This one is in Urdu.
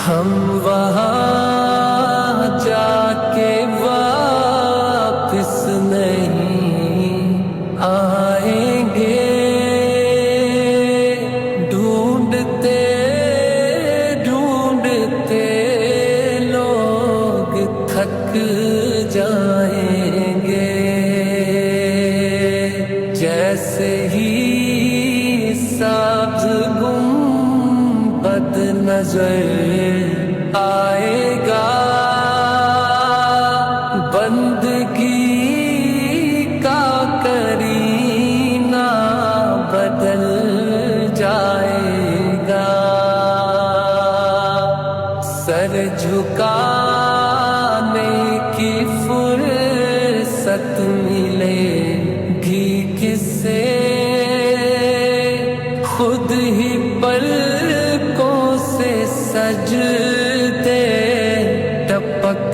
ہم وہاں جا کے واپس نہیں آئیں گے، ڈھونڈتے ڈھونڈتے لوگ تھک جائیں گے، جیسے ہی سبز گنبد نظر آئے گا، بندگی کا کرینہ بدل جائے گا، سر جھکانے کی فرصت ملے گی کس سے، خود ہی پلکوں سے سجدے ٹپک